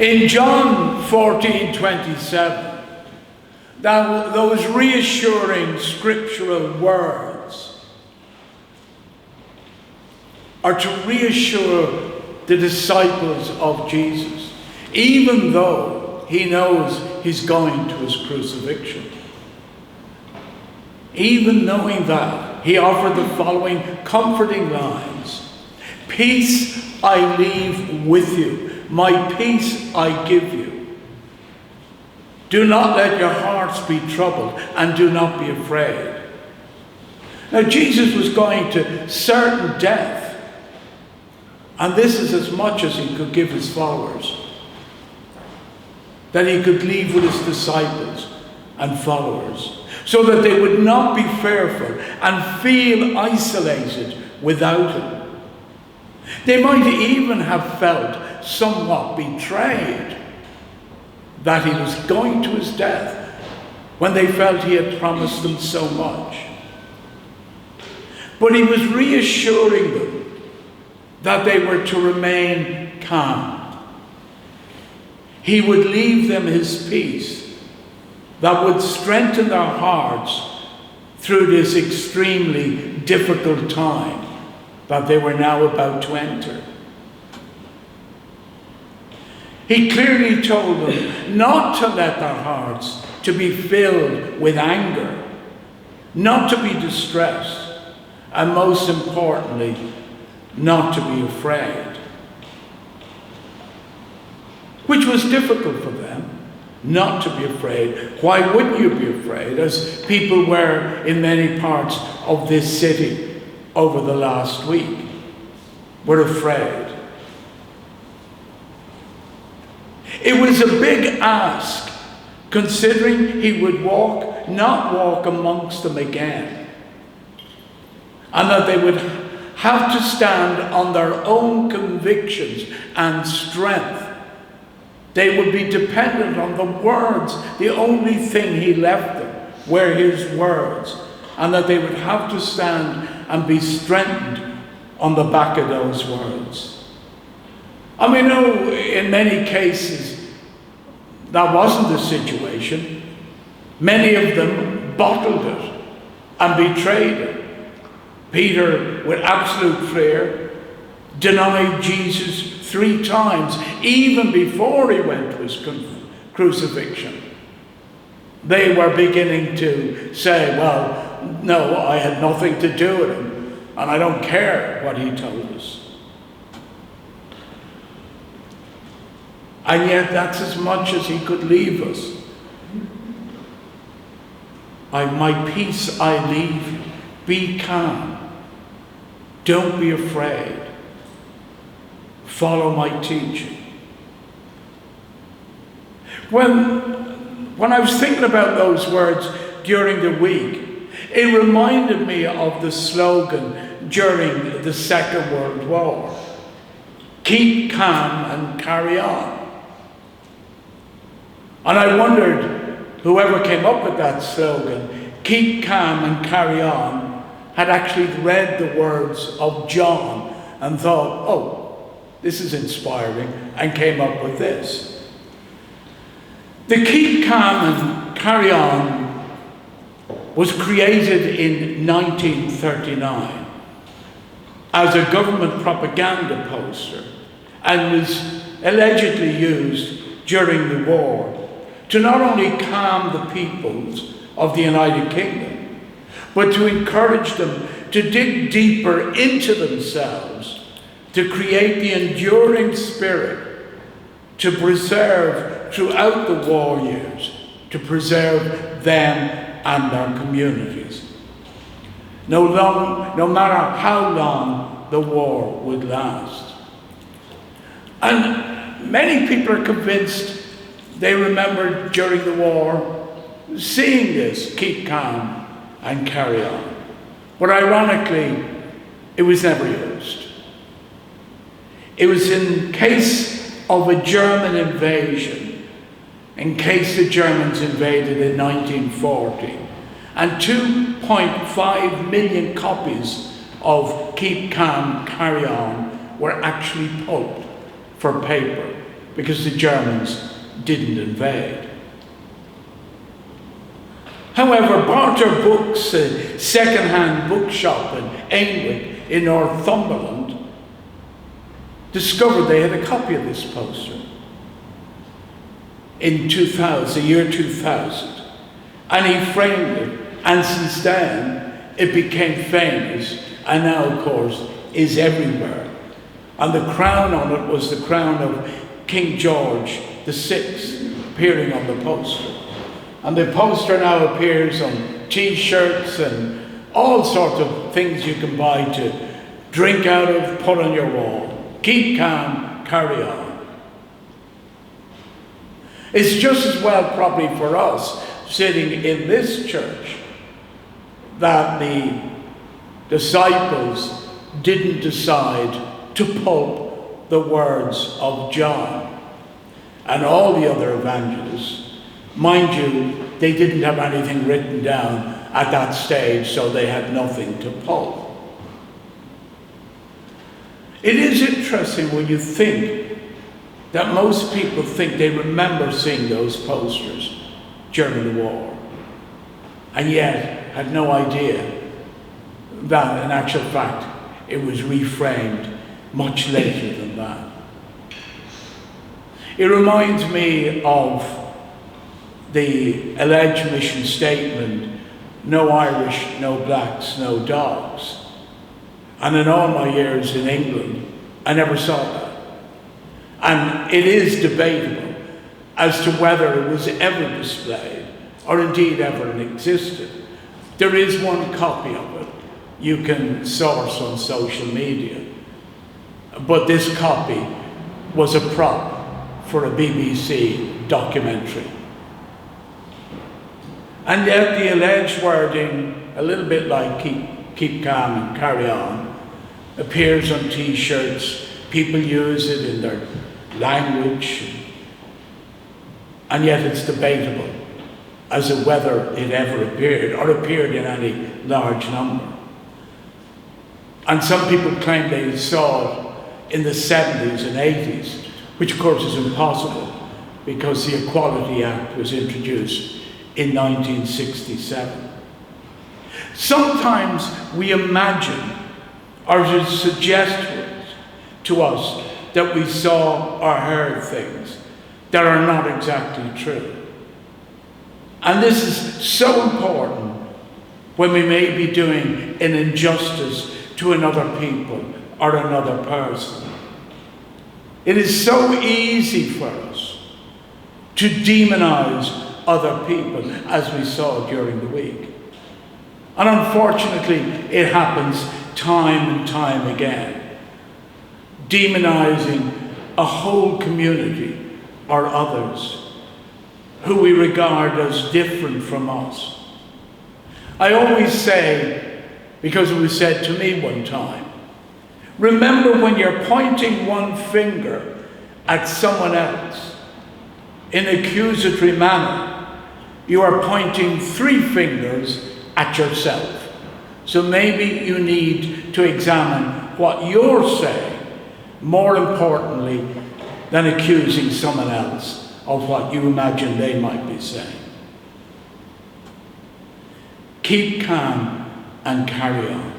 In John 14:27, those reassuring scriptural words are to reassure the disciples of Jesus, even though he knows he's going to his crucifixion. Even knowing that, he offered the following comforting lines: "Peace I leave with you, my peace I give you. Do not let your hearts be troubled, and do not be afraid." Now, Jesus was going to certain death, and this is as much as he could give his followers, that he could leave with his disciples and followers, so that they would not be fearful and feel isolated without him. They might even have felt somewhat betrayed that he was going to his death when they felt he had promised them so much. But he was reassuring them that they were to remain calm. He would leave them his peace that would strengthen their hearts through this extremely difficult time that they were now about to enter. He clearly told them not to let their hearts to be filled with anger, not to be distressed, and most importantly, not to be afraid. Which was difficult for them, not to be afraid. Why wouldn't you be afraid, as people were in many parts of this city over the last week, were afraid. It was a big ask, considering he would not walk amongst them again, and that they would have to stand on their own convictions and strength. They would be dependent on the words. The only thing he left them were his words, and that they would have to stand and be strengthened on the back of those words. And we know in many cases that wasn't the situation. Many of them bottled it and betrayed it. Peter, with absolute fear, denied Jesus 3 times, even before he went to his crucifixion. They were beginning to say, well, no, I had nothing to do with him, and I don't care what he told us. And yet that's as much as he could leave us. My peace I leave you. Be calm. Don't be afraid. Follow my teaching. When I was thinking about those words during the week, it reminded me of the slogan during the Second World War: keep calm and carry on. And I wondered, whoever came up with that slogan, keep calm and carry on, had actually read the words of John and thought, oh, this is inspiring, and came up with this. The keep calm and carry on was created in 1939 as a government propaganda poster, and was allegedly used during the war to not only calm the peoples of the United Kingdom, but to encourage them to dig deeper into themselves, to create the enduring spirit to preserve throughout the war years, to preserve them and their communities, no matter how long the war would last. And many people are convinced they remember during the war seeing this, keep calm and carry on. But ironically, it was never used. It was in case of a German invasion, in case the Germans invaded in 1940, and 2.5 million copies of Keep Calm, Carry On were actually pulped for paper because the Germans didn't invade. However, Barter Books, a second-hand bookshop in Ainwick in Northumberland, discovered they had a copy of this poster in the year 2000, and he framed it, and since then it became famous, and now, of course, is everywhere. And the crown on it was the crown of King George VI appearing on the poster. And the poster now appears on T-shirts and all sorts of things you can buy to drink out of, put on your wall. Keep calm, carry on. It's just as well probably for us sitting in this church that the disciples didn't decide to pulp the words of John and all the other evangelists. Mind you, they didn't have anything written down at that stage, so they had nothing to pulp. It is interesting when you think that most people think they remember seeing those posters during the war, and yet had no idea that in actual fact it was reframed much later than that. It reminds me of the alleged mission statement, no Irish, no blacks, no dogs. And in all my years in England, I never saw that. And it is debatable as to whether it was ever displayed or indeed ever existed. There is one copy of it you can source on social media, but this copy was a prop for a BBC documentary. And yet the alleged wording, a little bit like keep calm and carry on, appears on T-shirts. People use it in their language, and yet it's debatable as to whether it ever appeared or appeared in any large number. And some people claim they saw it in the 70s and 80s, which of course is impossible because the Equality Act was introduced in 1967. Sometimes we imagine or suggest to us that we saw or heard things that are not exactly true. And this is so important when we may be doing an injustice to another people or another person. It is so easy for us to demonize other people, as we saw during the week. And unfortunately, it happens time and time again, demonizing a whole community or others who we regard as different from us. I always say, because it was said to me one time, remember when you're pointing one finger at someone else in an accusatory manner, you are pointing 3 fingers at yourself. So maybe you need to examine what you're saying, more importantly than accusing someone else of what you imagine they might be saying. Keep calm and carry on.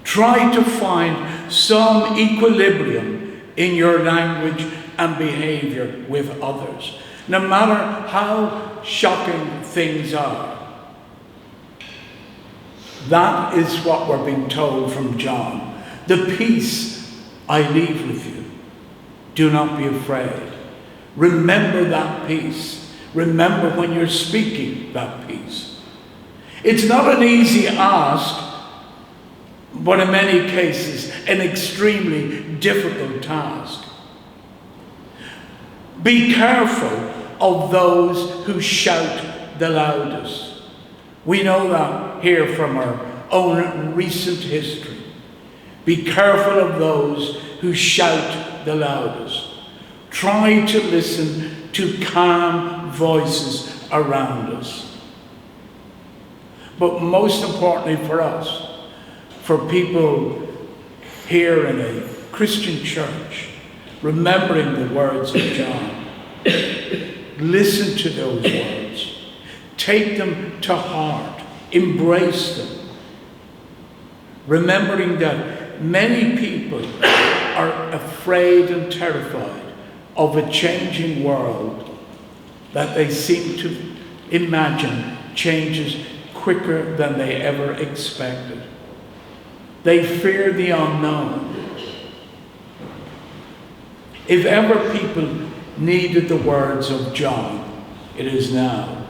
Try to find some equilibrium in your language and behavior with others, no matter how shocking things are. That is what we're being told from John. The peace I leave with you. Do not be afraid. Remember that peace. Remember when you're speaking that peace. It's not an easy ask, but in many cases, an extremely difficult task. Be careful of those who shout the loudest. We know that here from our own recent history. Be careful of those who shout the loudest. Try to listen to calm voices around us. But most importantly for us, for people here in a Christian church, remembering the words of John. Listen to those words. Take them to heart. Embrace them. Remembering that many people are afraid and terrified of a changing world that they seem to imagine changes quicker than they ever expected. They fear the unknown. If ever people needed the words of John, it is now.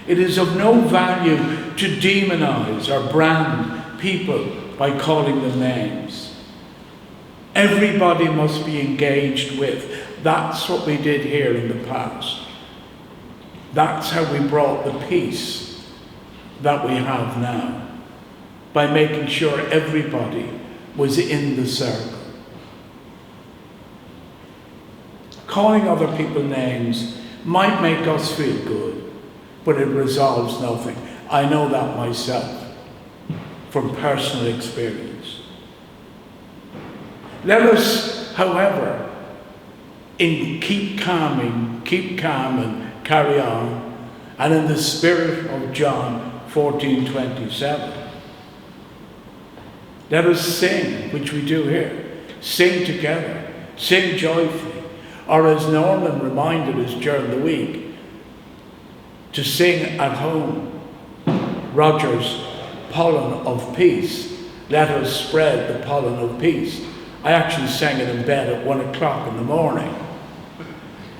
It is of no value to demonize or brand people by calling them names. Everybody must be engaged with. That's what we did here in the past. That's how we brought the peace that we have now, by making sure everybody was in the circle. Calling other people names might make us feel good, but it resolves nothing. I know that myself from personal experience. Let us, however, keep calm and carry on, and in the spirit of John 14:27. Let us sing, which we do here. Sing together. Sing joyfully. Or as Norman reminded us during the week, to sing at home. Roger's pollen of peace. Let us spread the pollen of peace. I actually sang it in bed at 1 o'clock in the morning.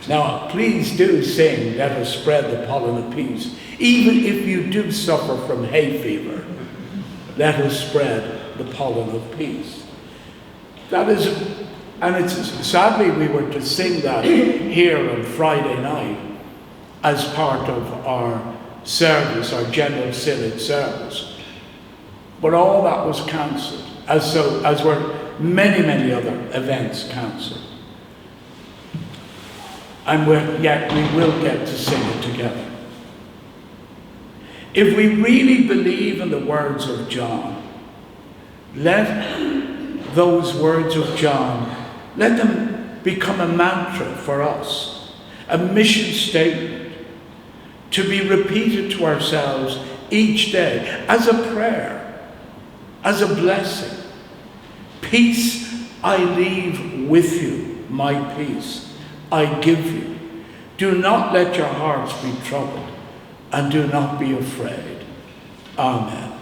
Now, please do sing, let us spread the pollen of peace. Even if you do suffer from hay fever, let us spread the pollen of peace. That is, and it's sadly we were to sing that here on Friday night as part of our service, our general synod service. But all that was cancelled, as were many other events cancelled. And yet we will get to sing it together. If we really believe in the words of John, let those words of John, let them become a mantra for us, a mission statement to be repeated to ourselves each day as a prayer, as a blessing. Peace I leave with you, my peace I give you. Do not let your hearts be troubled, and do not be afraid. Amen.